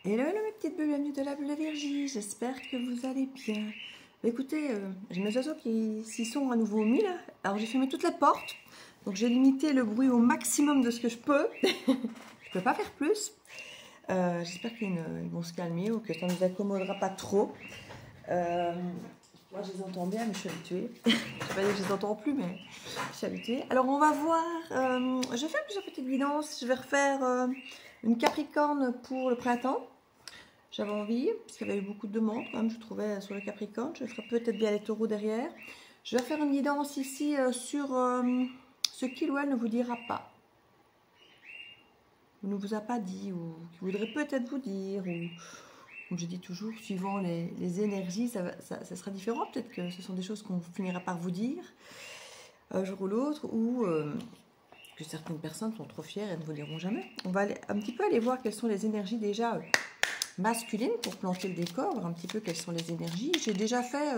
Hello, hello mes petites bulles, bienvenue de la bulle de Virgie, j'espère que vous allez bien. Écoutez, j'ai mes oiseaux qui s'y sont à nouveau mis là, alors j'ai fermé toutes les portes, donc j'ai limité le bruit au maximum de ce que je peux, je peux pas faire plus. J'espère qu'ils vont se calmer ou que ça ne nous incommodera pas trop. Moi je les entends bien mais je suis habituée, je ne vais pas dire que je les entends plus mais je suis habituée. Alors on va voir, je vais faire plusieurs petites guidances, je vais refaire une Capricorne pour le printemps. J'avais envie, parce qu'il y avait eu beaucoup de demandes, quand même, je trouvais, sur le Capricorne. Je ferai peut-être bien les taureaux derrière. Je vais faire une guidance ici sur ce qu'il ou elle ne vous dira pas. Ou ne vous a pas dit, ou qui voudrait peut-être vous dire, ou comme je dis toujours, suivant les énergies, ça sera différent. Peut-être que ce sont des choses qu'on finira par vous dire un jour ou l'autre, ou que certaines personnes sont trop fières et ne vous diront jamais. On va un petit peu aller voir quelles sont les énergies déjà masculine pour planter le décor, voir un petit peu quelles sont les énergies. J'ai déjà fait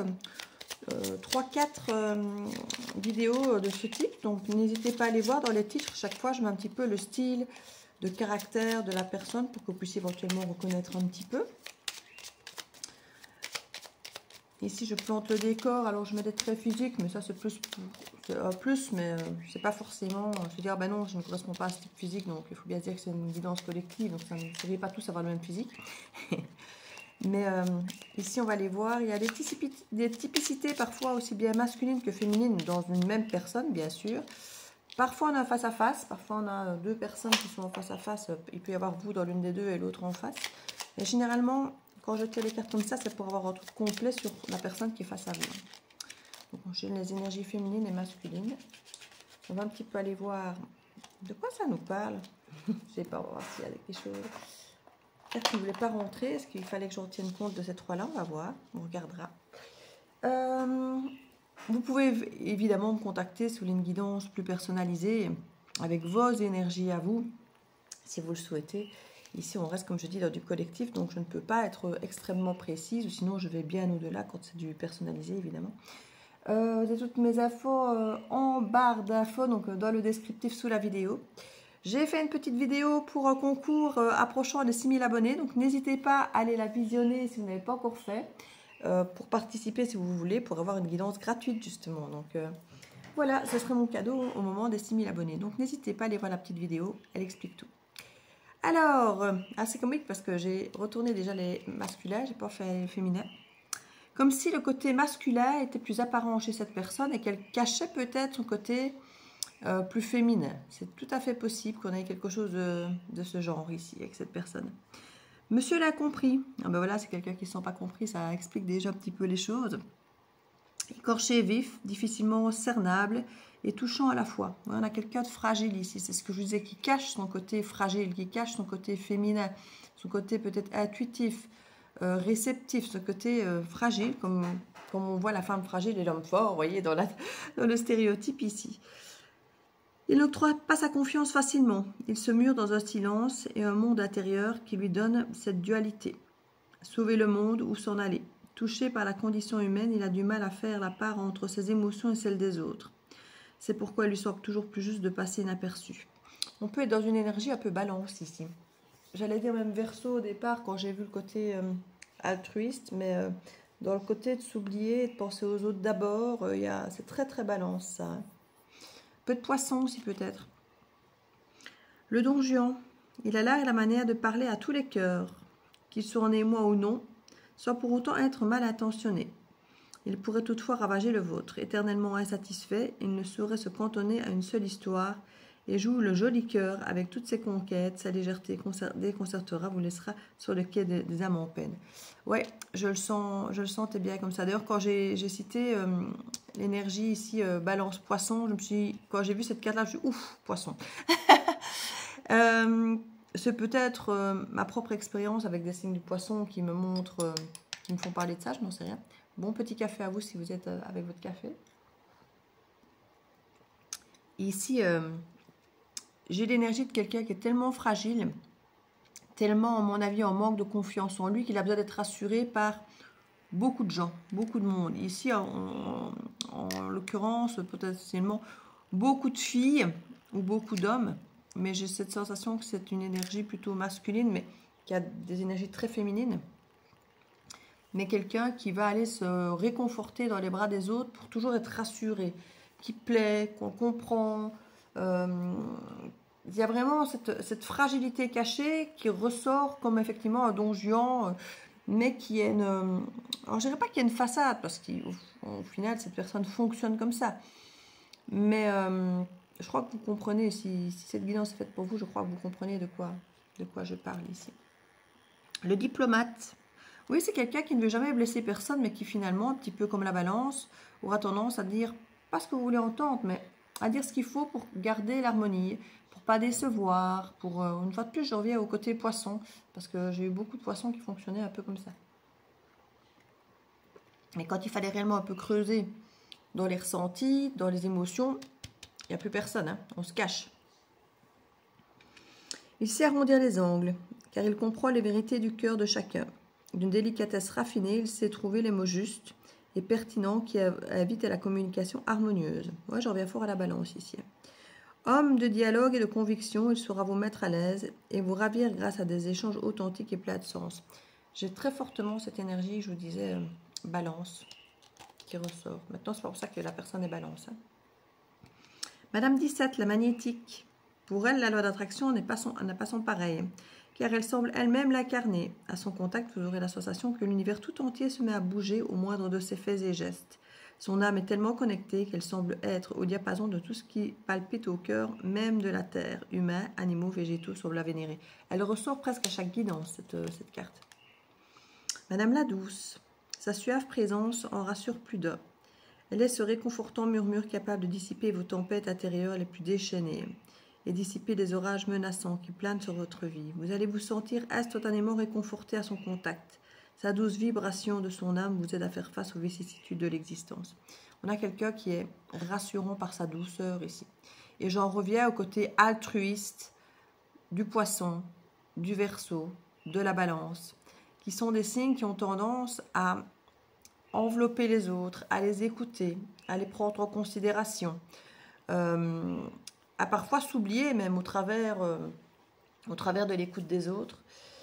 3-4 vidéos de ce type, donc n'hésitez pas à aller voir dans les titres. Chaque fois, je mets un petit peu le style de caractère de la personne pour que vous puissiez éventuellement reconnaître un petit peu. Ici, je plante le décor, alors je mets des traits physiques, mais ça, c'est plus mais c'est pas forcément se dire, ben non, je ne correspond pas à ce type physique, donc il faut bien dire que c'est une guidance collective, donc ça ne devrait pas tous avoir le même physique. Mais ici, on va les voir. Il y a des typicités parfois aussi bien masculines que féminines dans une même personne, bien sûr. Parfois, on a face à face. Parfois, on a deux personnes qui sont en face à face. Il peut y avoir vous dans l'une des deux et l'autre en face. Et généralement, quand je tire les cartes comme ça, c'est pour avoir un truc complet sur la personne qui est face à vous. Donc, on cherche les énergies féminines et masculines. On va un petit peu aller voir de quoi ça nous parle. Je ne sais pas, on va voir s'il y a quelque chose. Peut-être qu'il ne voulait pas rentrer. Est-ce qu'il fallait que je retienne compte de ces trois-là? On va voir. On regardera. Vous pouvez évidemment me contacter sous une guidance plus personnalisée avec vos énergies à vous, si vous le souhaitez. Ici, on reste, comme je dis, dans du collectif, donc je ne peux pas être extrêmement précise, ou sinon je vais bien au-delà quand c'est du personnalisé, évidemment. J'ai toutes mes infos en barre d'infos, donc dans le descriptif sous la vidéo. J'ai fait une petite vidéo pour un concours approchant les 6000 abonnés, donc n'hésitez pas à aller la visionner si vous n'avez pas encore fait, pour participer si vous voulez, pour avoir une guidance gratuite justement. Donc voilà, ce serait mon cadeau au moment des 6000 abonnés. Donc n'hésitez pas à aller voir la petite vidéo, elle explique tout. Alors, assez comique parce que j'ai retourné déjà les masculins, j'ai pas fait les féminins. Comme si le côté masculin était plus apparent chez cette personne et qu'elle cachait peut-être son côté plus féminin. C'est tout à fait possible qu'on ait quelque chose de ce genre ici avec cette personne. Monsieur l'a compris. Ah ben voilà, c'est quelqu'un qui ne sent pas compris, ça explique déjà un petit peu les choses. Écorché vif, difficilement cernable et touchant à la fois. On a quelqu'un de fragile ici, c'est ce que je vous disais, qui cache son côté fragile, qui cache son côté féminin, son côté peut-être intuitif, réceptif, ce côté fragile, comme on voit la femme fragile et l'homme fort, vous voyez, dans le stéréotype ici. Il n'octroie pas sa confiance facilement. Il se mure dans un silence et un monde intérieur qui lui donne cette dualité. Sauver le monde ou s'en aller. Touché par la condition humaine, il a du mal à faire la part entre ses émotions et celles des autres. C'est pourquoi il lui semble toujours plus juste de passer inaperçu. On peut être dans une énergie un peu balance ici. J'allais dire même Verseau au départ quand j'ai vu le côté altruiste, mais dans le côté de s'oublier, de penser aux autres d'abord, c'est très très balance ça. Hein. Peu de poisson aussi peut-être. Le Don Juan, il a l'art et la manière de parler à tous les cœurs, qu'ils soient en émoi ou non, sans pour autant être mal intentionné. Il pourrait toutefois ravager le vôtre. Éternellement insatisfait, il ne saurait se cantonner à une seule histoire et joue le joli cœur avec toutes ses conquêtes. Sa légèreté déconcertera, vous laissera sur le quai des âmes en peine. Ouais, je le sentais bien comme ça. D'ailleurs, quand j'ai cité l'énergie ici, balance poisson, quand j'ai vu cette carte-là, je me suis dit, ouf, poisson. C'est peut-être ma propre expérience avec des signes du poisson qui me montrent, qui me font parler de ça, je n'en sais rien. Bon petit café à vous si vous êtes avec votre café. Ici, j'ai l'énergie de quelqu'un qui est tellement fragile, tellement, à mon avis, en manque de confiance en lui, qu'il a besoin d'être rassuré par beaucoup de gens, beaucoup de monde. Ici, en l'occurrence, potentiellement, beaucoup de filles ou beaucoup d'hommes, mais j'ai cette sensation que c'est une énergie plutôt masculine, mais qui a des énergies très féminines, mais quelqu'un qui va aller se réconforter dans les bras des autres pour toujours être rassuré, qui plaît, qu'on comprend. Il y a vraiment cette fragilité cachée qui ressort comme effectivement un don Juan, mais qui est une... Alors je dirais pas qu'il y a une façade, parce qu'au final cette personne fonctionne comme ça. Mais je crois que vous comprenez, si cette guidance est faite pour vous, je crois que vous comprenez de quoi je parle ici. Le diplomate. Oui, c'est quelqu'un qui ne veut jamais blesser personne, mais qui finalement, un petit peu comme la balance, aura tendance à dire pas ce que vous voulez entendre, mais à dire ce qu'il faut pour garder l'harmonie, pour pas décevoir, pour une fois de plus, je reviens au côté poisson, parce que j'ai eu beaucoup de poissons qui fonctionnaient un peu comme ça. Mais quand il fallait réellement un peu creuser dans les ressentis, dans les émotions, il n'y a plus personne, hein, on se cache. Il sait arrondir les angles, car il comprend les vérités du cœur de chacun. D'une délicatesse raffinée, il sait trouver les mots justes et pertinents qui invitent à la communication harmonieuse. Moi, j'en reviens fort à la balance ici. Homme de dialogue et de conviction, il saura vous mettre à l'aise et vous ravir grâce à des échanges authentiques et pleins de sens. J'ai très fortement cette énergie, je vous disais, balance, qui ressort. Maintenant, c'est pas pour ça que la personne est balance. Hein. Madame 17, la magnétique. Pour elle, la loi d'attraction n'a pas son pareil, car elle semble elle-même l'incarner. À son contact, vous aurez la sensation que l'univers tout entier se met à bouger au moindre de ses faits et gestes. Son âme est tellement connectée qu'elle semble être au diapason de tout ce qui palpite au cœur, même de la terre, humains, animaux, végétaux, sauf la vénérée. Elle ressort presque à chaque guidance, cette carte. Madame la douce, sa suave présence en rassure plus d'un. Elle est ce réconfortant murmure capable de dissiper vos tempêtes intérieures les plus déchaînées et dissiper les orages menaçants qui planent sur votre vie. Vous allez vous sentir instantanément réconforté à son contact. Sa douce vibration de son âme vous aide à faire face aux vicissitudes de l'existence. On a quelqu'un qui est rassurant par sa douceur ici. Et j'en reviens au côté altruiste du poisson, du Verseau, de la balance, qui sont des signes qui ont tendance à envelopper les autres, à les écouter, à les prendre en considération, à parfois s'oublier même au travers de l'écoute des autres.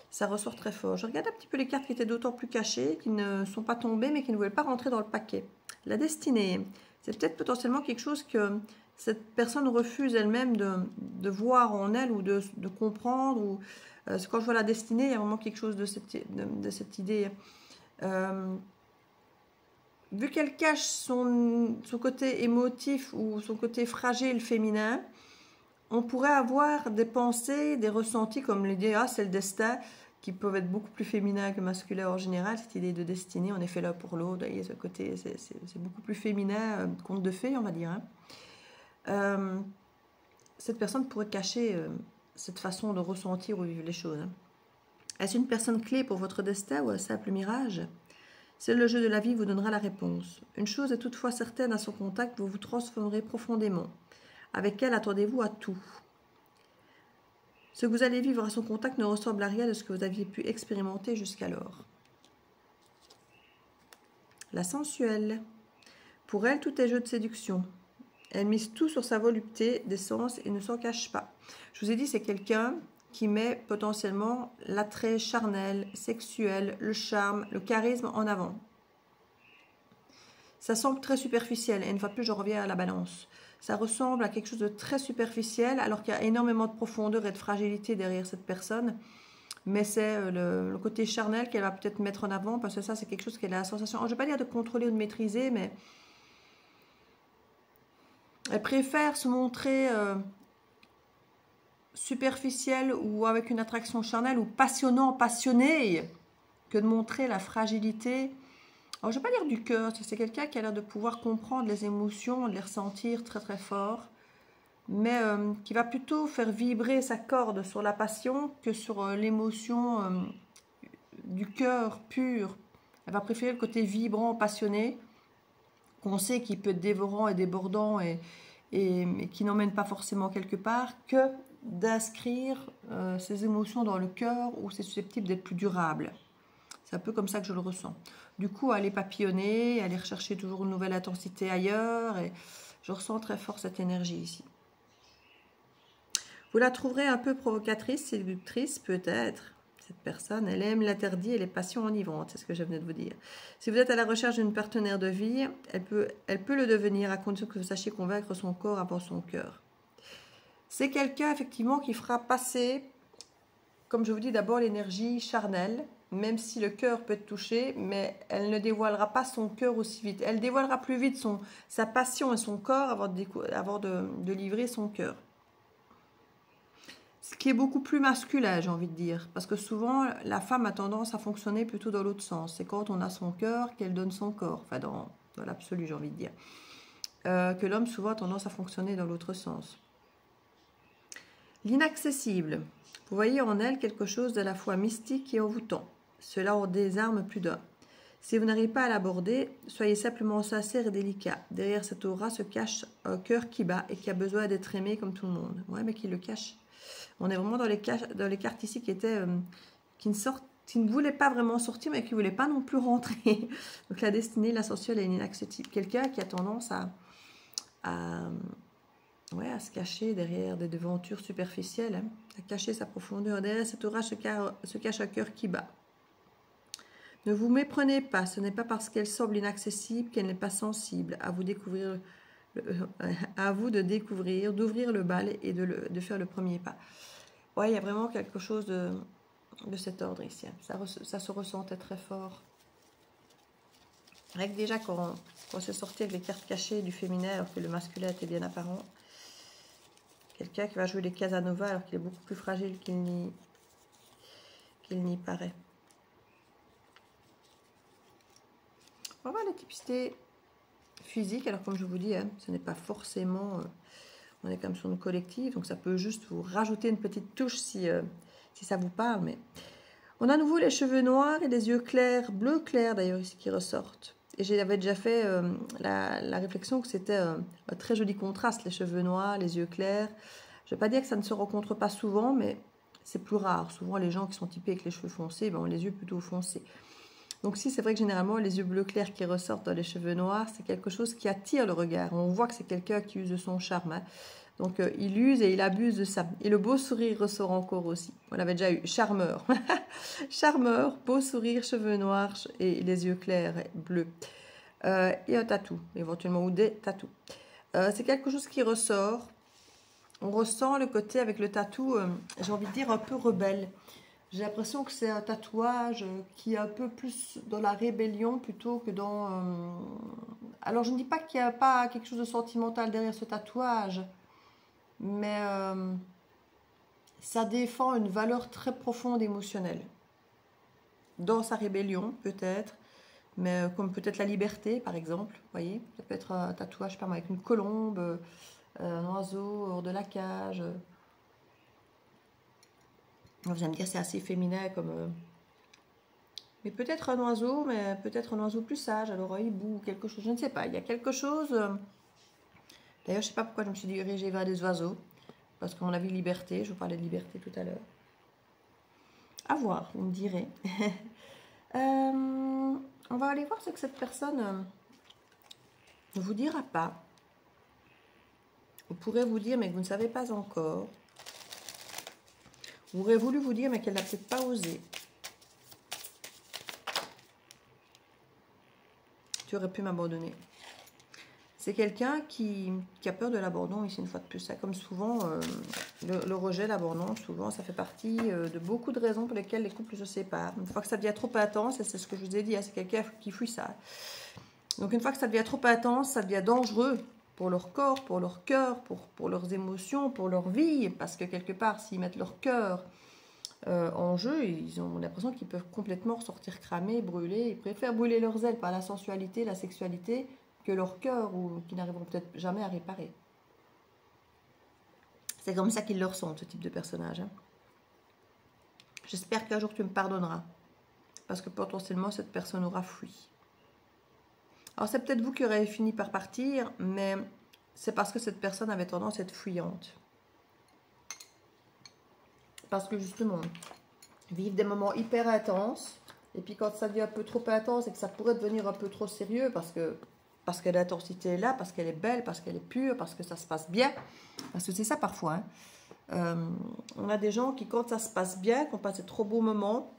Ça ressort très fort. Je regarde un petit peu les cartes qui étaient d'autant plus cachées, qui ne sont pas tombées, mais qui ne voulaient pas rentrer dans le paquet. La destinée, c'est peut-être potentiellement quelque chose que cette personne refuse elle-même de voir en elle ou de comprendre. Ou, quand je vois la destinée, il y a vraiment quelque chose de cette idée. Vu qu'elle cache son côté émotif ou son côté fragile féminin, on pourrait avoir des pensées, des ressentis comme l'idée « ah, c'est le destin », qui peuvent être beaucoup plus féminins que masculins en général, cette idée de destinée, on est fait l'un pour l'autre, ce côté, c'est beaucoup plus féminin, conte de fées, on va dire. Hein. Cette personne pourrait cacher cette façon de ressentir ou vivre les choses. Hein. Est-ce une personne clé pour votre destin ou un simple mirage ? Seul le jeu de la vie vous donnera la réponse. Une chose est toutefois certaine, à son contact, vous vous transformerez profondément. Avec elle, attendez-vous à tout. Ce que vous allez vivre à son contact ne ressemble à rien de ce que vous aviez pu expérimenter jusqu'alors. La sensuelle. Pour elle, tout est jeu de séduction. Elle mise tout sur sa volupté d'essence et ne s'en cache pas. Je vous ai dit, c'est quelqu'un qui met potentiellement l'attrait charnel, sexuel, le charme, le charisme en avant. Ça semble très superficiel, et une fois de plus, je reviens à la balance. Ça ressemble à quelque chose de très superficiel, alors qu'il y a énormément de profondeur et de fragilité derrière cette personne. Mais c'est le côté charnel qu'elle va peut-être mettre en avant, parce que ça, c'est quelque chose qu'elle a la sensation, je ne vais pas dire de contrôler ou de maîtriser, mais elle préfère se montrer superficielle ou avec une attraction charnelle ou passionnée, que de montrer la fragilité. Alors, je ne vais pas dire du cœur, c'est quelqu'un qui a l'air de pouvoir comprendre les émotions, de les ressentir très très fort, mais qui va plutôt faire vibrer sa corde sur la passion que sur l'émotion du cœur pur. Elle va préférer le côté vibrant, passionné, qu'on sait qui peut être dévorant et débordant et qui n'emmène pas forcément quelque part, que d'inscrire ses émotions dans le cœur où c'est susceptible d'être plus durable. C'est un peu comme ça que je le ressens. Du coup, aller papillonner, aller rechercher toujours une nouvelle intensité ailleurs. Et je ressens très fort cette énergie ici. Vous la trouverez un peu provocatrice, séductrice, peut-être. Cette personne, elle aime l'interdit et les passions enivrantes, c'est ce que je venais de vous dire. Si vous êtes à la recherche d'une partenaire de vie, elle peut le devenir à condition que vous sachiez convaincre son corps avant son cœur. C'est quelqu'un, effectivement, qui fera passer, comme je vous dis, d'abord l'énergie charnelle, même si le cœur peut être touché, mais elle ne dévoilera pas son cœur aussi vite. Elle dévoilera plus vite sa passion et son corps avant de livrer son cœur. Ce qui est beaucoup plus masculin, j'ai envie de dire. Parce que souvent, la femme a tendance à fonctionner plutôt dans l'autre sens. C'est quand on a son cœur qu'elle donne son corps. Enfin, dans l'absolu, j'ai envie de dire. Que l'homme, souvent, a tendance à fonctionner dans l'autre sens. L'inaccessible. Vous voyez en elle quelque chose d'à la fois mystique et envoûtant. Cela en désarme plus d'un. Si vous n'arrivez pas à l'aborder, soyez simplement sincère et délicat. Derrière cette aura se cache un cœur qui bat et qui a besoin d'être aimé comme tout le monde. Ouais, mais qui le cache. On est vraiment dans les cartes ici qui ne voulaient pas vraiment sortir, mais qui ne voulaient pas non plus rentrer. Donc la destinée, la sensuelle et l'inaccessible. Quelqu'un qui a tendance à se cacher derrière des devantures superficielles, hein, à cacher sa profondeur. Derrière cette aura se cache un cœur qui bat. Ne vous méprenez pas, ce n'est pas parce qu'elle semble inaccessible qu'elle n'est pas sensible. À vous de découvrir, d'ouvrir le bal et de faire le premier pas. Ouais, il y a vraiment quelque chose de cet ordre ici. Ça se ressentait très fort. Avec déjà quand c'est sorti avec les cartes cachées du féminin alors que le masculin était bien apparent. Quelqu'un qui va jouer les Casanova alors qu'il est beaucoup plus fragile qu'il n'y paraît. On va voir les typicités physiques. Alors comme je vous dis, hein, ce n'est pas forcément... on est comme sur une collective, donc ça peut juste vous rajouter une petite touche si ça vous parle. Mais on a à nouveau les cheveux noirs et les yeux clairs, bleu clair d'ailleurs ici qui ressortent. Et j'avais déjà fait la réflexion que c'était un très joli contraste, les cheveux noirs, les yeux clairs. Je ne vais pas dire que ça ne se rencontre pas souvent, mais c'est plus rare. Souvent les gens qui sont typés avec les cheveux foncés, ben, ont les yeux plutôt foncés. Donc si c'est vrai que généralement les yeux bleu clair qui ressortent dans les cheveux noirs, c'est quelque chose qui attire le regard. On voit que c'est quelqu'un qui use de son charme. Hein. Donc il use et il abuse de ça. Et le beau sourire ressort encore aussi. On l'avait déjà eu. Charmeur. Charmeur, beau sourire, cheveux noirs et les yeux clairs bleus. Et un tatou, éventuellement, ou des tatous. C'est quelque chose qui ressort. On ressent le côté avec le tatou, j'ai envie de dire un peu rebelle. J'ai l'impression que c'est un tatouage qui est un peu plus dans la rébellion plutôt que dans... Alors, je ne dis pas qu'il n'y a pas quelque chose de sentimental derrière ce tatouage, mais ça défend une valeur très profonde émotionnelle. Dans sa rébellion, peut-être, mais comme peut-être la liberté, par exemple. Vous voyez, ça peut être un tatouage, par exemple, avec une colombe, un oiseau hors de la cage... Vous allez me dire c'est assez féminin comme... Mais peut-être un oiseau, mais peut-être un oiseau plus sage, alors un hibou, quelque chose, je ne sais pas. Il y a quelque chose... D'ailleurs, je ne sais pas pourquoi je me suis dirigée vers des oiseaux. Parce qu'on a vu liberté, je vous parlais de liberté tout à l'heure. À voir, vous me direz. On va aller voir ce que cette personne ne vous dira pas. Vous pourrez vous dire, mais que vous ne savez pas encore. Vous aurez voulu vous dire, mais qu'elle n'a peut-être pas osé. Tu aurais pu m'abandonner. C'est quelqu'un qui a peur de l'abandon, ici, une fois de plus. Ça, comme souvent, le rejet, l'abandon, souvent, ça fait partie de beaucoup de raisons pour lesquelles les couples se séparent. Une fois que ça devient trop intense, et c'est ce que je vous ai dit, hein, c'est quelqu'un qui fuit ça. Donc, une fois que ça devient trop intense, ça devient dangereux pour leur corps, pour leur cœur, pour leurs émotions, pour leur vie. Parce que quelque part, s'ils mettent leur cœur en jeu, ils ont l'impression qu'ils peuvent complètement ressortir cramés, brûlés. Ils préfèrent brûler leurs ailes par la sensualité, la sexualité, que leur cœur, ou qui n'arriveront peut-être jamais à réparer. C'est comme ça qu'ils le ressentent, ce type de personnage. Hein. J'espère qu'un jour tu me pardonneras. Parce que potentiellement, cette personne aura fui. Alors, c'est peut-être vous qui aurez fini par partir, mais c'est parce que cette personne avait tendance à être fuyante. Parce que justement, vivre des moments hyper intenses, et puis quand ça devient un peu trop intense et que ça pourrait devenir un peu trop sérieux, parce que l'intensité est là, parce qu'elle est belle, parce qu'elle est pure, parce que ça se passe bien, parce que c'est ça parfois, hein. On a des gens qui, quand ça se passe bien, qu'on passe de trop beaux moments,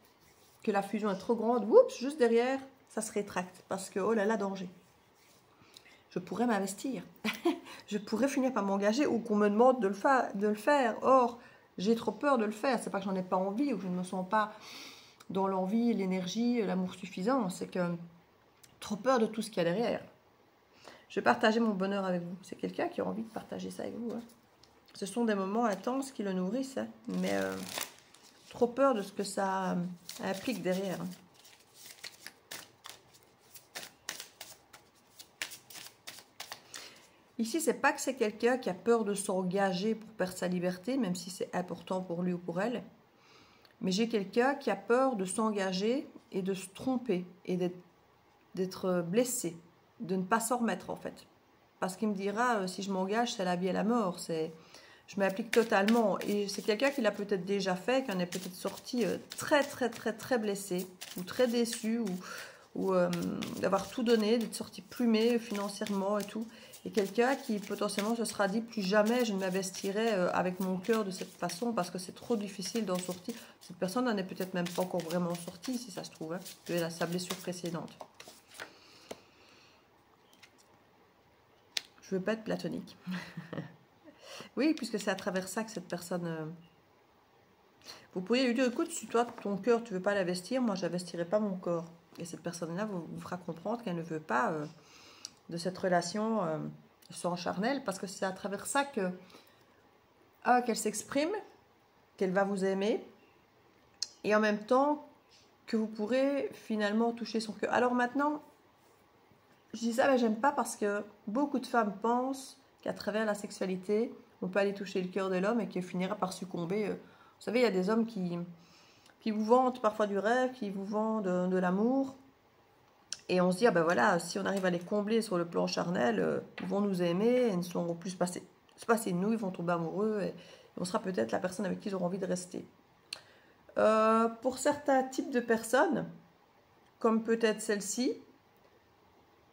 que la fusion est trop grande, oups, juste derrière, ça se rétracte. Parce que, oh là là, danger. Je pourrais m'investir. Je pourrais finir par m'engager ou qu'on me demande de le faire. Or, j'ai trop peur de le faire. C'est pas que j'en ai pas envie ou que je ne me sens pas dans l'envie, l'énergie, l'amour suffisant. C'est que trop peur de tout ce qu'il y a derrière. Je vais partager mon bonheur avec vous. C'est quelqu'un qui a envie de partager ça avec vous. Hein. Ce sont des moments intenses qui le nourrissent. Hein. Mais trop peur de ce que ça implique derrière. Hein. Ici, c'est pas que c'est quelqu'un qui a peur de s'engager pour perdre sa liberté, même si c'est important pour lui ou pour elle. Mais j'ai quelqu'un qui a peur de s'engager et de se tromper et d'être blessé, de ne pas s'en remettre en fait. Parce qu'il me dira, si je m'engage, c'est la vie et la mort. Je m'applique totalement. Et c'est quelqu'un qui l'a peut-être déjà fait, qui en est peut-être sorti très blessé, ou très déçu, ou d'avoir tout donné, d'être sorti plumé financièrement et tout. Et quelqu'un qui potentiellement se sera dit plus jamais je ne m'investirai avec mon cœur de cette façon parce que c'est trop difficile d'en sortir. Cette personne n'en est peut-être même pas encore vraiment sortie si ça se trouve, hein, de sa blessure précédente. Je veux pas être platonique. Oui, puisque c'est à travers ça que cette personne... Vous pourriez lui dire, écoute, si toi, ton cœur, tu veux pas l'investir, moi, j'investirai pas mon corps. Et cette personne-là vous fera comprendre qu'elle ne veut pas de cette relation sans charnel, parce que c'est à travers ça que qu'elle s'exprime, qu'elle va vous aimer, et en même temps que vous pourrez finalement toucher son cœur. Alors maintenant, je dis ça, mais j'aime pas parce que beaucoup de femmes pensent qu'à travers la sexualité, on peut aller toucher le cœur de l'homme et qu'il finira par succomber. Vous savez, il y a des hommes qui vous vendent parfois du rêve, qui vous vendent de l'amour, et on se dit, ah ben voilà, si on arrive à les combler sur le plan charnel, ils vont nous aimer, ils ne seront plus se passer de nous, ils vont tomber amoureux, et on sera peut-être la personne avec qui ils auront envie de rester. Pour certains types de personnes, comme peut-être celle-ci,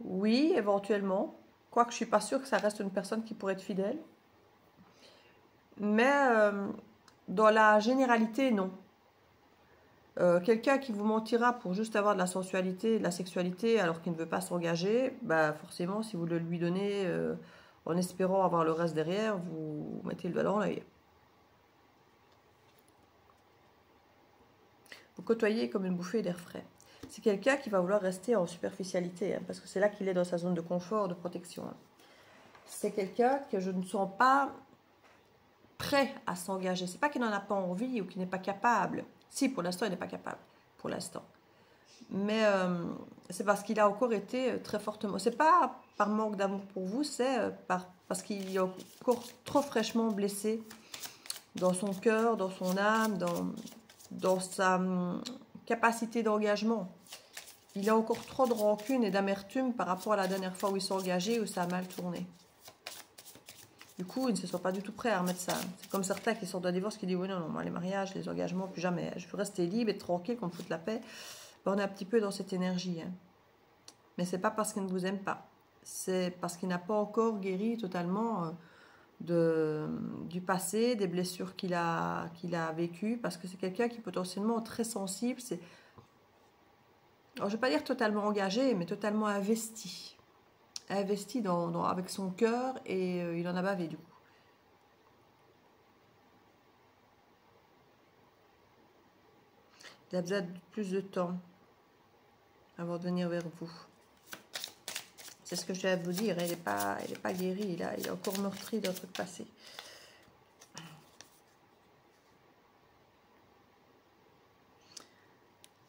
oui, éventuellement, quoique je ne suis pas sûre que ça reste une personne qui pourrait être fidèle. Mais dans la généralité, non. Quelqu'un qui vous mentira pour juste avoir de la sensualité, de la sexualité, alors qu'il ne veut pas s'engager, bah forcément, si vous le lui donnez en espérant avoir le reste derrière, vous mettez le doigt dans l'œil. Vous côtoyez comme une bouffée d'air frais. C'est quelqu'un qui va vouloir rester en superficialité, hein, parce que c'est là qu'il est dans sa zone de confort, de protection. Hein. C'est quelqu'un que je ne sens pas prêt à s'engager. C'est pas qu'il n'en a pas envie ou qu'il n'est pas capable. Si, pour l'instant, il n'est pas capable. Pour l'instant. Mais c'est parce qu'il a encore été très fortement... C'est pas par manque d'amour pour vous, c'est parce qu'il est encore trop fraîchement blessé dans son cœur, dans son âme, dans sa capacité d'engagement. Il a encore trop de rancune et d'amertume par rapport à la dernière fois où il s'est engagé, où ça a mal tourné. Du coup, il ne se sent pas du tout prêt à remettre ça. C'est comme certains qui sortent d'un divorce qui disent oui, non, moi, les mariages, les engagements, plus jamais. Je veux rester libre et tranquille, qu'on me foute la paix. Ben, on est un petit peu dans cette énergie. Hein. Mais c'est pas parce qu'il ne vous aime pas. C'est parce qu'il n'a pas encore guéri totalement du passé, des blessures qu'il a vécues. Parce que c'est quelqu'un qui est potentiellement très sensible. Alors, je ne vais pas dire totalement engagé, mais totalement investi. Investi avec son cœur et il en a bavé du coup. Il a besoin de plus de temps avant de venir vers vous. C'est ce que je vais vous dire, il n'est pas guéri, il est encore meurtri d'un truc passé.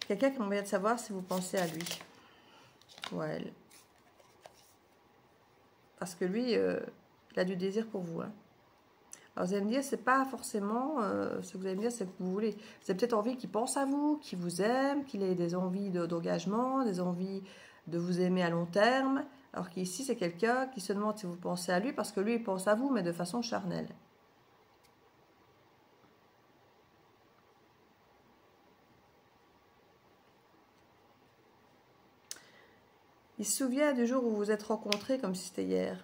Quelqu'un qui m'envie de savoir si vous pensez à lui ou à elle. Parce que lui, il a du désir pour vous. Hein. Alors vous allez me dire, c'est pas forcément ce que vous allez me dire, c'est que vous voulez. Vous avez peut-être envie qu'il pense à vous, qu'il vous aime, qu'il ait des envies d'engagement, des envies de vous aimer à long terme. Alors qu'ici, c'est quelqu'un qui se demande si vous pensez à lui, parce que lui, il pense à vous, mais de façon charnelle. Il se souvient du jour où vous vous êtes rencontrés comme si c'était hier.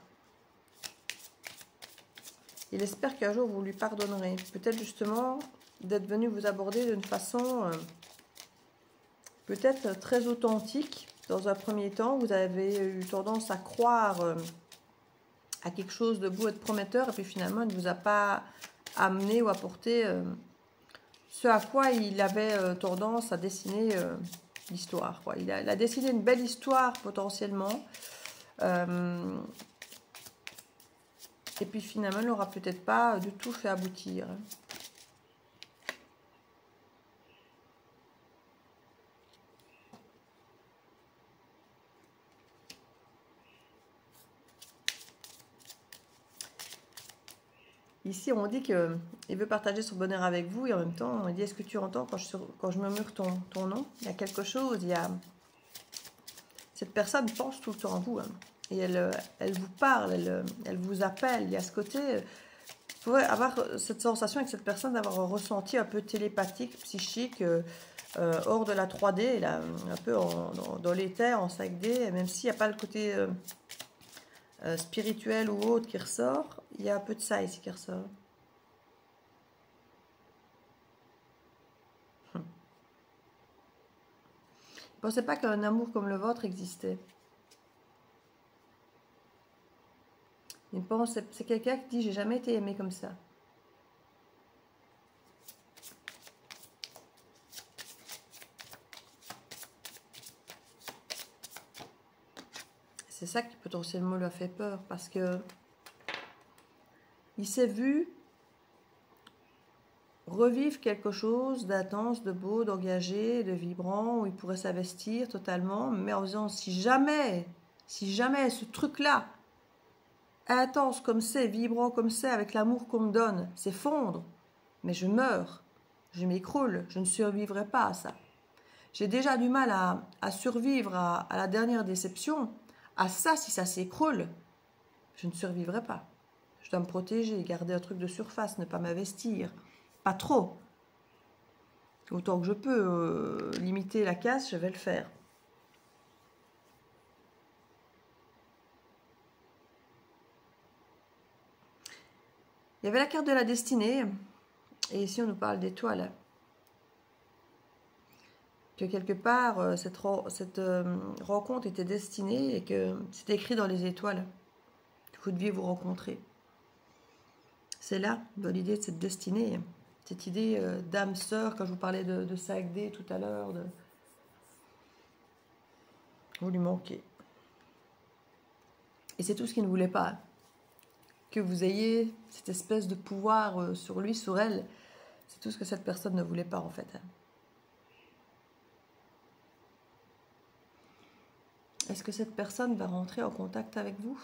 Il espère qu'un jour vous lui pardonnerez. Peut-être justement d'être venu vous aborder d'une façon peut-être très authentique. Dans un premier temps, vous avez eu tendance à croire à quelque chose de beau et de prometteur, et puis finalement, il ne vous a pas amené ou apporté ce à quoi il avait tendance à dessiner l'histoire. Il a dessiné une belle histoire potentiellement. Et puis finalement, il n'aura peut-être pas du tout fait aboutir. Ici, on dit qu'il veut partager son bonheur avec vous et en même temps, il dit, est-ce que tu entends quand je murmure ton nom? Il y a quelque chose, il y a... Cette personne pense tout le temps à vous, hein, et elle vous parle, elle vous appelle. Il y a ce côté... Vous pouvez avoir cette sensation avec cette personne d'avoir un ressenti un peu télépathique, psychique, hors de la 3D, là, un peu dans l'éther, en 5D, même s'il n'y a pas le côté spirituel ou autre qui ressort, il y a un peu de ça ici qui ressort. Ne pensez pas qu'un amour comme le vôtre existait. C'est quelqu'un qui dit, j'ai jamais été aimé comme ça. C'est ça qui potentiellement lui a fait peur, parce que il s'est vu revivre quelque chose d'intense, de beau, d'engagé, de vibrant, où il pourrait s'investir totalement, mais en disant, si jamais ce truc-là, intense comme c'est, vibrant comme c'est, avec l'amour qu'on me donne, s'effondre, mais je meurs, je m'écroule, je ne survivrai pas à ça. J'ai déjà du mal à survivre à la dernière déception. À ça, si ça s'écroule, je ne survivrai pas. Je dois me protéger, garder un truc de surface, ne pas m'investir. Pas trop. Autant que je peux limiter la casse, je vais le faire. Il y avait la carte de la destinée. Et ici, on nous parle d'étoiles. Que quelque part, cette rencontre était destinée et que c'était écrit dans les étoiles que vous deviez vous rencontrer. C'est là, dans l'idée de cette destinée, cette idée d'âme sœur, quand je vous parlais de 5D tout à l'heure, vous lui manquez. Et c'est tout ce qu'il ne voulait pas. Que vous ayez cette espèce de pouvoir sur lui, sur elle, c'est tout ce que cette personne ne voulait pas en fait. Est-ce que cette personne va rentrer en contact avec vous?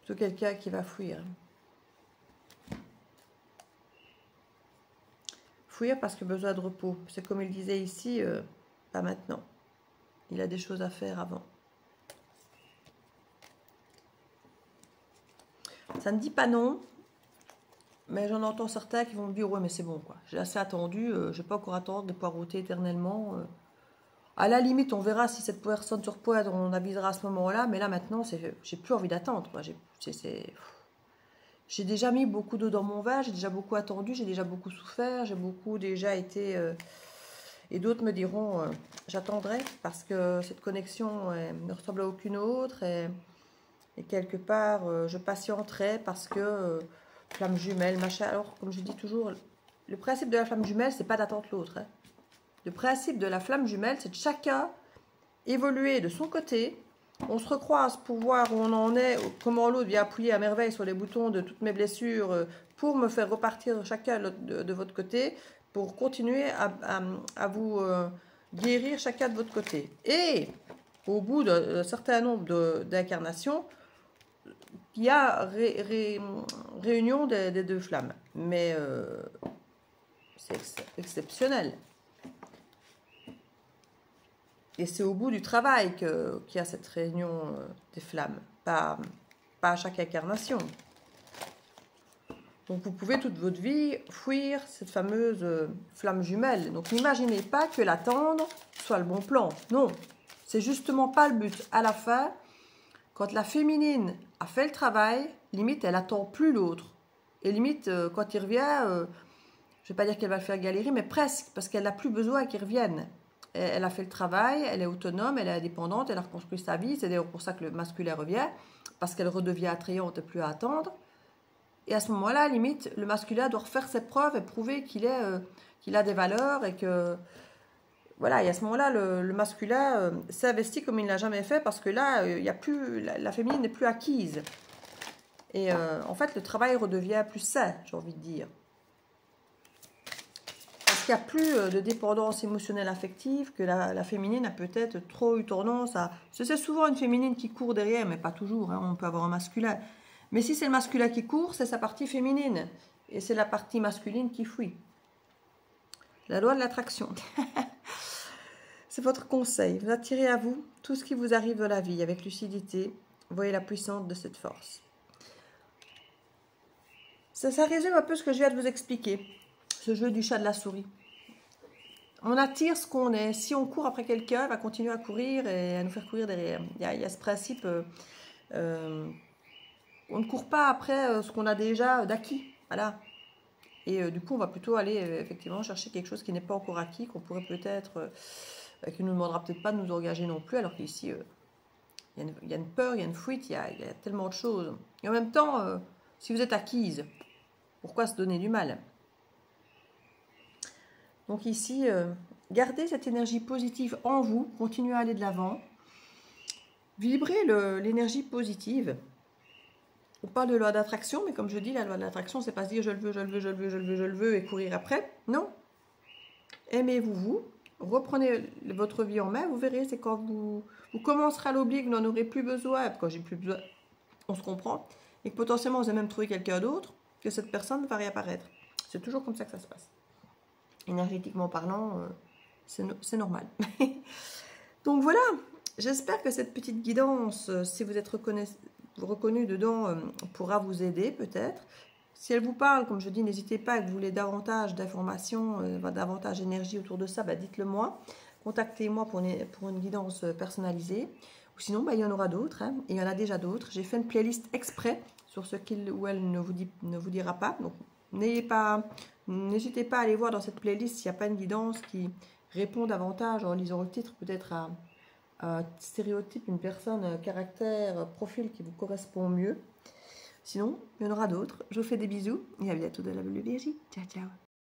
Plutôt quelqu'un qui va fuir. Fuir parce que besoin de repos. C'est comme il disait ici, pas maintenant. Il a des choses à faire avant. Ça ne dit pas non, mais j'en entends certains qui vont me dire, ouais mais c'est bon quoi, j'ai assez attendu, je ne vais pas encore attendre de poireauter éternellement. À la limite, on verra si cette personne surpoids, on avisera à ce moment-là, mais là maintenant, j'ai plus envie d'attendre. J'ai déjà mis beaucoup d'eau dans mon vin, j'ai déjà beaucoup attendu, j'ai déjà beaucoup souffert, j'ai beaucoup déjà été... et d'autres me diront, j'attendrai, parce que cette connexion ne ressemble à aucune autre, et quelque part, je patienterai, parce que flamme jumelle, machin. Alors, comme je dis toujours, le principe de la flamme jumelle, c'est pas d'attendre l'autre. Hein. Le principe de la flamme jumelle, c'est de chacun évoluer de son côté. On se recroise pour voir où on en est, comment l'autre vient appuyer à merveille sur les boutons de toutes mes blessures pour me faire repartir chacun de votre côté, pour continuer à vous guérir chacun de votre côté. Et au bout d'un certain nombre d'incarnations, il y a réunion des deux flammes. Mais c'est exceptionnel. Et c'est au bout du travail qu'il y a cette réunion des flammes, pas à chaque incarnation. Donc vous pouvez toute votre vie fuir cette fameuse flamme jumelle. Donc n'imaginez pas que l'attendre soit le bon plan. Non, C'est justement pas le but. À la fin, quand la féminine a fait le travail, limite, elle attend plus l'autre. Et limite, quand il revient, je vais pas dire qu'elle va le faire galérer, mais presque, parce qu'elle n'a plus besoin qu'il revienne. Elle a fait le travail, elle est autonome, elle est indépendante, elle a reconstruit sa vie. C'est d'ailleurs pour ça que le masculin revient, parce qu'elle redevient attrayante et plus à attendre. Et à ce moment-là, limite, le masculin doit refaire ses preuves et prouver qu'il a des valeurs et que... Voilà, et à ce moment-là, le masculin s'investit comme il ne l'a jamais fait parce que là, il y a plus, la féminine n'est plus acquise. Et en fait, le travail redevient plus sain, j'ai envie de dire. Parce qu'il n'y a plus de dépendance émotionnelle affective, que la féminine a peut-être trop eu tendance à... C'est souvent une féminine qui court derrière, mais pas toujours, hein, on peut avoir un masculin. Mais si c'est le masculin qui court, c'est sa partie féminine. Et c'est la partie masculine qui fuit. La loi de l'attraction. C'est votre conseil. Vous attirez à vous tout ce qui vous arrive dans la vie avec lucidité. Voyez la puissance de cette force. Ça résume un peu ce que je viens de vous expliquer. Ce jeu du chat de la souris. On attire ce qu'on est. Si on court après quelqu'un, il va continuer à courir et à nous faire courir derrière. Il y a ce principe... on ne court pas après ce qu'on a déjà d'acquis. Voilà. Et du coup, on va plutôt aller effectivement chercher quelque chose qui n'est pas encore acquis, qu'on pourrait peut-être, qui ne nous demandera peut-être pas de nous engager non plus, alors qu'ici, il y a une peur, il y a une fuite, il y a tellement de choses. Et en même temps, si vous êtes acquise, pourquoi se donner du mal? Donc ici, gardez cette énergie positive en vous, continuez à aller de l'avant, vibrez l'énergie positive. On parle de loi d'attraction, mais comme je dis, la loi de l'attraction, c'est pas se dire je le veux, je le veux, je le veux, je le veux, je le veux et courir après. Non. Aimez-vous, vous. Reprenez votre vie en main. Vous verrez, c'est quand vous commencerez à l'oublier que vous n'en aurez plus besoin. Quand j'ai plus besoin, on se comprend. Et que potentiellement, vous avez même trouvé quelqu'un d'autre, que cette personne va réapparaître. C'est toujours comme ça que ça se passe. Énergétiquement parlant, c'est normal. Donc voilà. J'espère que cette petite guidance, si vous êtes reconnu dedans, pourra vous aider peut-être. Si elle vous parle, comme je dis, n'hésitez pas, et que vous voulez davantage d'informations, davantage d'énergie autour de ça, dites-le moi. Contactez-moi pour une guidance personnalisée. Ou sinon, il y en aura d'autres, hein, et il y en a déjà d'autres. J'ai fait une playlist exprès sur ce qu'il ou elle ne vous dira pas. Donc, n'hésitez pas à aller voir dans cette playlist s'il n'y a pas une guidance qui répond davantage en lisant le titre, peut-être à un stéréotype, une personne, un caractère, un profil qui vous correspond mieux. Sinon, il y en aura d'autres. Je vous fais des bisous et à bientôt dans la Bulle de Viergie. Ciao, ciao.